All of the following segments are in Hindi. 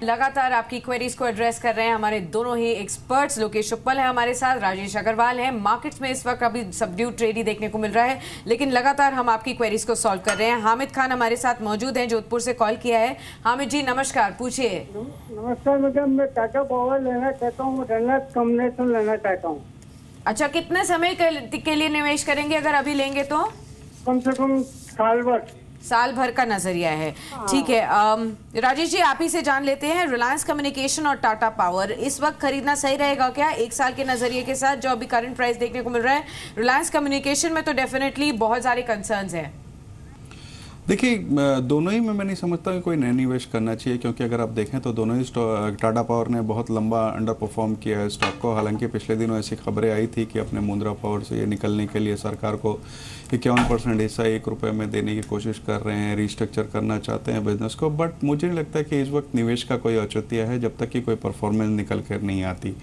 लगातार आपकी क्वेरीज को एड्रेस कर रहे हैं हमारे दोनों ही एक्सपर्ट्स। लोकेश उपल है हमारे साथ, राजेश अग्रवाल है। मार्केट्स में इस वक्त अभी सबड्यूड ट्रेड ही देखने को मिल रहा है, लेकिन लगातार हम आपकी क्वेरीज को सॉल्व कर रहे हैं। हामिद खान हमारे साथ मौजूद हैं, जोधपुर से कॉल किया है। हामिद जी नमस्कार, पूछिए। नमस्कार मैडम, मैं टाटा पावर लेना चाहता हूँ, रनर कॉम्बिनेशन लेना चाहता हूँ। अच्छा, कितने समय के लिए निवेश करेंगे अगर अभी लेंगे तो? कम से कम साल भर का नजरिया है। ठीक है, राजेश जी आप ही से जान लेते हैं, रिलायंस कम्युनिकेशन और टाटा पावर इस वक्त खरीदना सही रहेगा क्या एक साल के नजरिए के साथ, जो अभी करंट प्राइस देखने को मिल रहा है? रिलायंस कम्युनिकेशन में तो डेफिनेटली बहुत सारे कंसर्न्स हैं। देखिए, दोनों ही में मैं नहीं समझता कि कोई नया निवेश करना चाहिए, क्योंकि अगर आप देखें तो दोनों ही टाटा पावर ने बहुत लंबा अंडर परफॉर्म किया है स्टॉक को। हालांकि पिछले दिनों ऐसी खबरें आई थी कि अपने मुंद्रा पावर से ये निकलने के लिए सरकार को 51% हिस्सा ₹1 में देने की कोशिश कर रहे हैं, रिस्ट्रक्चर करना चाहते हैं बिजनेस को। बट मुझे नहीं लगता कि इस वक्त निवेश का कोई औचित्य है जब तक कि कोई परफॉर्मेंस निकल कर नहीं आती।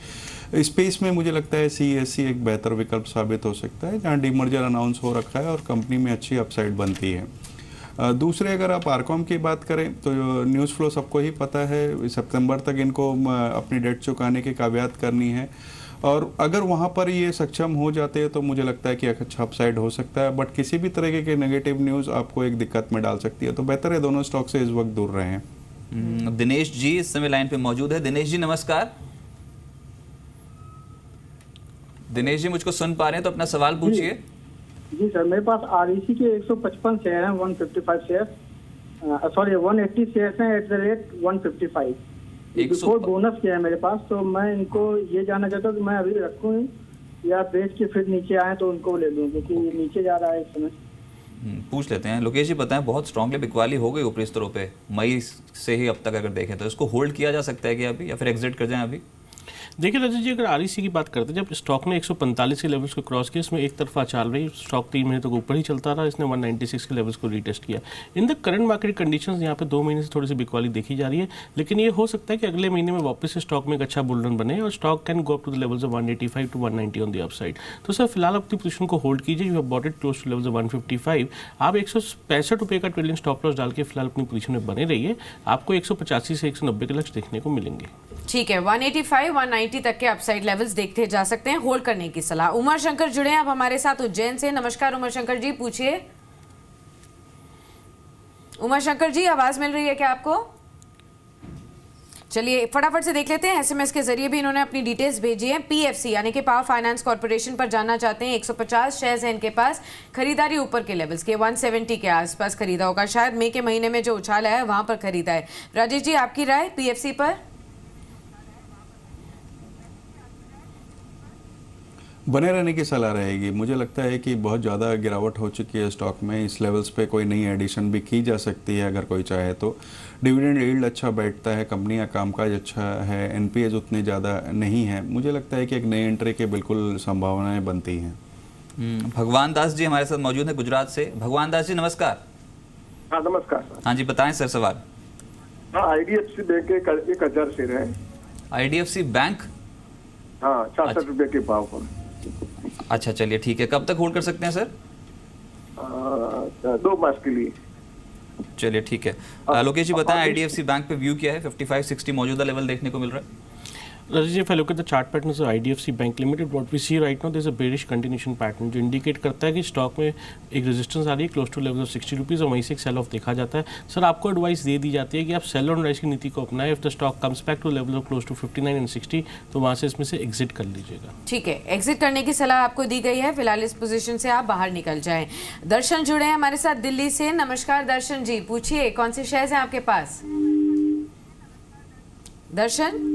स्पेस में मुझे लगता है CESC एक बेहतर विकल्प साबित हो सकता है, जहाँ डीमर्जर अनाउंस हो रखा है और कंपनी में अच्छी अपसाइड बनती है। दूसरे, अगर आप आरकॉम की बात करें तो न्यूज़ फ्लो सबको ही पता है, सितंबर तक इनको अपनी डेट चुकाने की काबिलियत करनी है, और अगर वहाँ पर ये सक्षम हो जाते हैं तो मुझे लगता है कि एक अच्छा अपसाइड हो सकता है। बट किसी भी तरीके के नेगेटिव न्यूज़ आपको एक दिक्कत में डाल सकती है, तो बेहतर है दोनों स्टॉक से इस वक्त दूर रहें। दिनेश जी इस समय लाइन पे मौजूद है। दिनेश जी नमस्कार। दिनेश जी मुझको सुन पा रहे हैं तो अपना सवाल पूछिए। जी सर, मेरे पास REC के 155 शेयर हैं, 155 शेयर, सॉरी 180 शेयर हैं at the rate 155। Before bonus किया है मेरे पास, तो मैं इनको ये जानना चाहता हूँ कि मैं अभी रखूँ या बेच के फिर नीचे आए तो उनको ले लूँ, क्योंकि ये नीचे जा रहा है इस समय। पूछ लेते हैं। लोकेश जी बताएं, बहुत स्ट्रांगली बिकवाली हो गई ऊपरी स्तरों पे मई से ही अब तक अगर देखें तो इसको होल्ड किया जा सकता है कि अभी, या फिर एग्जिट कर जाएं अभी? देखिए राजेश जी, अगर REC की बात करते हैं, जब स्टॉक ने 145 के लेवल्स को क्रॉस किया, इसमें एक तरफा चाल रही, स्टॉक 3 महीने तक ऊपर ही चलता रहा, इसने 196 के लेवल्स को रीटेस्ट किया। In the current market conditions यहाँ पे 2 महीने से थोड़ी सी बिकवाली देखी जा रही है, लेकिन ये हो सकता है कि अगले महीने में वापस से स्टॉक में एक अच्छा बुल रन बने और stock can go up to the levels of 185 to 190 on the upside. तो सर फिलहाल अपनी पोजीशन को होल्ड कीजिए, you have bought it close to levels of 155। आप 165 रुपये का ट्रेलिंग स्टॉप लॉस डाल के फिलहाल अपनी पोजीशन में बने रहिए, आपको 185 से 190 के लक्ष्य देखने को मिलेंगे। ठीक है, 185 190 तक के अपसाइड लेवल्स देखते जा सकते हैं, होल्ड करने की सलाह। उमर शंकर जुड़े हैं अब हमारे साथ उज्जैन से। नमस्कार उमर शंकर जी, पूछिए। उमर शंकर जी आवाज मिल रही है क्या आपको? चलिए फटाफट से देख लेते हैं, SMS के जरिए भी इन्होंने अपनी डिटेल्स भेजी है। PFC यानी कि पावर फाइनेंस कॉर्पोरेशन पर जानना चाहते हैं। 150 शेयर्स हैं इनके पास, खरीदारी ऊपर के लेवल्स के 170 के आसपास खरीदा होगा, शायद मई के महीने में जो उछाल आया है वहां पर खरीदा है। राजेश जी आपकी राय PFC पर? बने रहने की सलाह रहेगी। मुझे लगता है कि बहुत ज़्यादा गिरावट हो चुकी है स्टॉक में, इस लेवल्स पे कोई नई एडिशन भी की जा सकती है अगर कोई चाहे तो। डिविडेंड यील्ड अच्छा बैठता है, कंपनी का कामकाज अच्छा है, NPAs उतने ज़्यादा नहीं है। मुझे लगता है कि एक नई एंट्री की बिल्कुल संभावनाएं बनती हैं। भगवान दास जी हमारे साथ मौजूद है गुजरात से। भगवान दास जी नमस्कार। हाँ नमस्कार सर। हाँ जी बताएं सर सवाल। हाँ, IDFC बैंक के 1000 शेयर है। IDFC bank? हाँ, 66 रुपये के भाव पर। अच्छा चलिए ठीक है, कब तक होल्ड कर सकते हैं सर? 2 मास के लिए। चलिए ठीक है। लोकेश जी बताएं, IDFC बैंक पे व्यू क्या है? 55-60 मौजूदा लेवल देखने को मिल रहा है। Rajesh, if I look at the chart patterns of IDFC Bank Limited, what we see right now, there's a bearish continuation pattern जो इंडिकेट करता है कि स्टॉक में एक रेजिस्टेंस आ रही है close to level of 60 rupees और वहीं से एक सेल ऑफ देखा जाता है। सर आपको एडवाइस दे दी जाती है कि आप सेल ऑन राइज की नीति को अपनाएं। If the stock comes back to level of close to 59 and 60 तो वहाँ से इसमें से एग्जिट कर लीजिएगा। ठीक है, एग्जिट करने की सलाह आपको दी गई है, फिलहाल इस पोजीशन से आप बाहर निकल जाएं। दर्शन जुड़े हैं हमारे साथ दिल्ली से। नमस्कार दर्शन जी, पूछिए कौन से शेयर्स हैं आपके पास? दर्शन,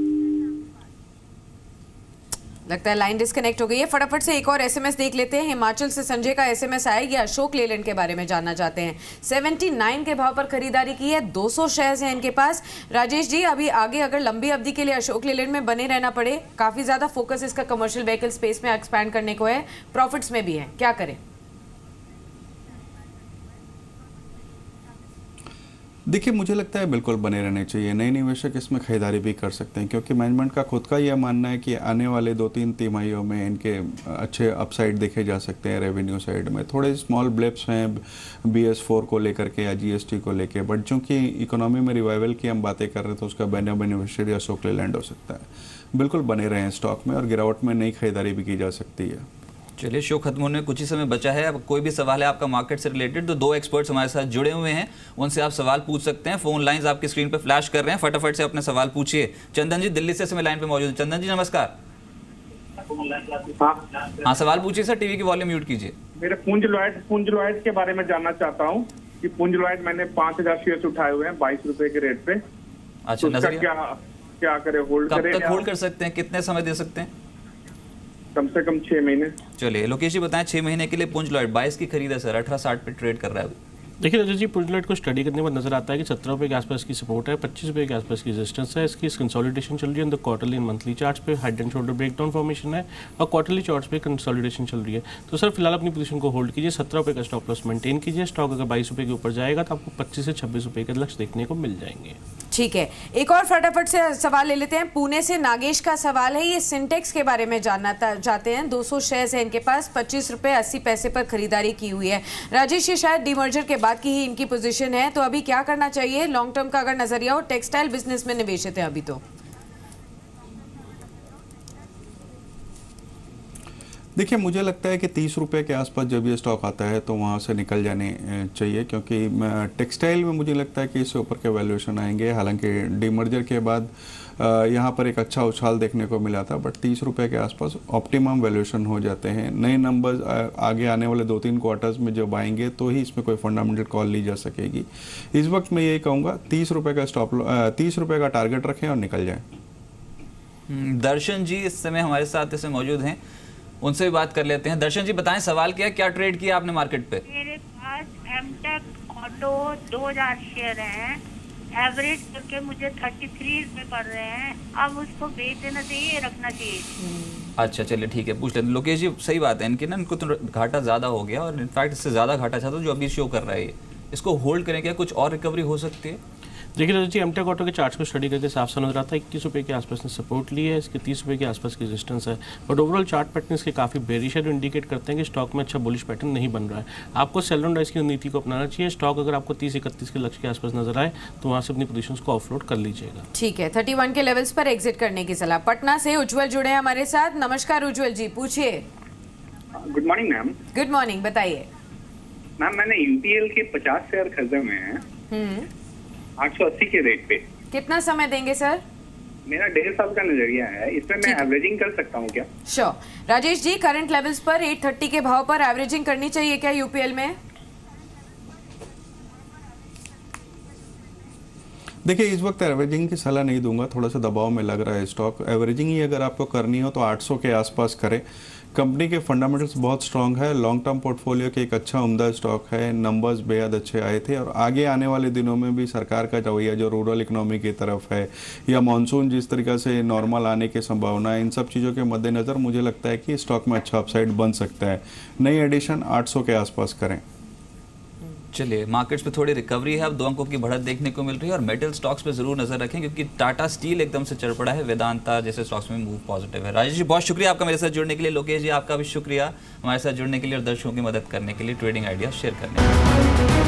लगता है लाइन डिस्कनेक्ट हो गई है। फटाफट से एक और SMS देख लेते हैं। हिमाचल से संजय का SMS आया, ये अशोक लेलैंड के बारे में जानना चाहते हैं। 79 के भाव पर खरीदारी की है, 200 शेयर्स हैं इनके पास। राजेश जी अभी आगे अगर लंबी अवधि के लिए अशोक लेलैंड में बने रहना पड़े, काफी ज्यादा फोकस इसका कमर्शियल व्हीकल स्पेस में एक्सपैंड करने को है, प्रॉफिट्स में भी है, क्या करें? देखिए, मुझे लगता है बिल्कुल बने रहने चाहिए। नए निवेशक इसमें खरीदारी भी कर सकते हैं क्योंकि मैनेजमेंट का खुद का यह मानना है कि आने वाले 2-3 तिमाहियों में इनके अच्छे अपसाइड देखे जा सकते हैं रेवेन्यू साइड में। थोड़े स्मॉल ब्लिप्स हैं BS4 को लेकर के या GST को लेकर, बट चूँकि इकोनॉमी में रिवाइवल की हम बातें कर रहे हैं तो उसका बेनिफिशियरी अशोक लेलैंड हो सकता है। बिल्कुल बने रहें स्टॉक में और गिरावट में नई खरीदारी भी की जा सकती है। चलिए, शो खत्म होने में कुछ ही समय बचा है। अब कोई भी सवाल है आपका मार्केट से रिलेटेड तो 2 एक्सपर्ट्स हमारे साथ जुड़े हुए हैं, उनसे आप सवाल पूछ सकते हैं। फोन लाइंस आपकी स्क्रीन पे फ्लैश कर रहे हैं, फटाफट से अपने सवाल पूछिए। चंदन जी दिल्ली से समय लाइन पे मौजूद है। चंदन जी नमस्कार। हाँ, सवाल पूछिए सर, टीवी की वॉल्यूम म्यूट कीजिए। मेरे पुंज लॉयड के बारे में जानना चाहता हूँ कि पुंज लॉयड मैंने 5000 शेयर्स उठाए हुए हैं 22 रुपए के रेट पे। अच्छा, तो नजरिया क्या करे, होल्ड कब करें? तक होल्ड कर सकते हैं, कितने समय दे सकते हैं? कम से कम 6 महीने। चलिए लोकेश जी बताएं, 6 महीने के लिए पुंज लॉयड 22 की खरीद है सर, 1860 पे ट्रेड कर रहा है। देखिए रजत जी, पुंज लॉयड को स्टडी करने पर नजर आता है कि 17 रुपये के आसपास की सपोर्ट है, 25 रुपये के आसपास की रेजिस्टेंस है। इसकी कंसोलिडेशन चल रही है। क्वार्टरली एंड मंथली चार्ट्स पे head and shoulder breakdown formation है और क्वार्टरली चार्ट्स पे कंसोलिडेशन चल रही है। तो सर फिलहाल अपनी पोजीशन को होल्ड कीजिए, 17 रुपये का स्टॉप लॉस मेंटेन कीजिए। स्टॉक अगर 22 रुपये के ऊपर जाएगा तो आपको 25 से 26 रुपये के लक्ष्य देखने को मिल जाएंगे। ठीक है, एक और फटाफट से सवाल ले लेते हैं। पुणे से नागेश का सवाल है, ये सिंटेक्स के बारे में जानना चाहते हैं। 200 शेयर्स है इनके पास, 25 रुपये 80 पैसे पर खरीदारी की हुई है। राजेश, ये शायद डीमर्जर के बाद की ही इनकी पोजीशन है, तो अभी क्या करना चाहिए? लॉन्ग टर्म का अगर नजरिया हो, टेक्सटाइल बिजनेस में निवेशित है अभी तो। देखिए, मुझे लगता है कि 30 रुपये के आसपास जब ये स्टॉक आता है तो वहाँ से निकल जाने चाहिए क्योंकि टेक्सटाइल में मुझे लगता है कि इससे ऊपर के वैल्यूएशन आएंगे। हालांकि डीमर्जर के बाद यहाँ पर एक अच्छा उछाल देखने को मिला था, बट 30 रुपये के आसपास ऑप्टिमम वैल्यूएशन हो जाते हैं। नए नंबर्स आगे आने वाले 2-3 क्वार्टर्स में जब आएंगे तो ही इसमें कोई फंडामेंटल कॉल ली जा सकेगी। इस वक्त मैं यही कहूँगा 30 रुपये का 30 रुपये का टारगेट रखें और निकल जाएँ। दर्शन जी इस समय हमारे साथ इसमें मौजूद हैं, उनसे भी बात कर लेते हैं। दर्शन जी बताएं, सवाल क्या ट्रेड किया आपने मार्केट पे? मेरे पास एमटेक ऑटो 2000 शेयर हैं, एवरेज करके मुझे 33 रुपए पड़ रहे हैं। अब उसको बेच देना चाहिए, रखना चाहिए? अच्छा चलिए ठीक है, पूछ लेते हैं। लोकेश जी सही बात है, इनकी ना इनको तो घाटा ज़्यादा हो गया और इनफैक्ट इससे ज़्यादा घाटा चाहता जो अभी शो कर रहा है ये। इसको होल्ड करें क्या, कुछ और रिकवरी हो सकती है? देखिए रजत जी, एमटेक ऑटो के चार्ट्स को स्टडी करके साफ सा नजर आता है 21 रुपये के आसपास ने सपोर्ट ली है, इसके 30 रुपये के आसपास की रेजिस्टेंस है। बट ओवरऑल चार्ट पैटर्न इसके काफ़ी बेरिश है, जो इंडिकेट करते हैं कि स्टॉक में अच्छा बुलिश पैटर्न नहीं बन रहा है। आपको सेल ऑन राइज की नीति को अपनाना चाहिए। स्टॉक अगर आपको 30-31 के लक्ष्य के आसपास नजर आए तो वहाँ से अपनी पोजीशंस को ऑफलोड कर लीजिएगा। ठीक है, 31 के लेवल्स पर एग्जिट करने की सलाह। पटना से उज्जवल जुड़े हैं हमारे साथ। नमस्कार उज्जवल जी, पूछिए। Good morning ma'am. Good morning, बताइए। मैम मैंने यूपीएल के 50 शेयर खरीदे हुए हैं 880 के रेट पे। कितना समय देंगे सर? मेरा 1.5 साल का नजरिया है, इसमें मैं एवरेजिंग कर सकता हूँ क्या? Sure. Rajesh ji, current levels पर 830 के भाव पर एवरेजिंग करनी चाहिए क्या यूपीएल में? देखिए, इस वक्त एवरेजिंग की सलाह नहीं दूंगा, थोड़ा सा दबाव में लग रहा है स्टॉक। एवरेजिंग ही अगर आपको करनी हो तो 800 के आसपास करें। कंपनी के फंडामेंटल्स बहुत स्ट्रांग है, लॉन्ग टर्म पोर्टफोलियो के एक अच्छा उम्दा स्टॉक है, नंबर्स बेहद अच्छे आए थे और आगे आने वाले दिनों में भी सरकार का रवैया जो रूरल इकोनॉमी की तरफ है या मानसून जिस तरीके से नॉर्मल आने की संभावना है, इन सब चीज़ों के मद्देनज़र मुझे लगता है कि स्टॉक में अच्छा अपसाइड बन सकता है। नई एडिशन 800 के आसपास करें। चलिए, मार्केट्स पे थोड़ी रिकवरी है, अब 2 अंकों की बढ़त देखने को मिल रही है और मेटल स्टॉक्स पे जरूर नजर रखें क्योंकि टाटा स्टील एकदम से चढ़ पड़ा है, वेदांता जैसे स्टॉक्स में मूव पॉजिटिव है। राजेश जी बहुत शुक्रिया आपका मेरे साथ जुड़ने के लिए। लोकेश जी आपका भी शुक्रिया हमारे साथ जुड़ने के लिए और दर्शकों की मदद करने के लिए, ट्रेडिंग आइडिया शेयर करने के लिए।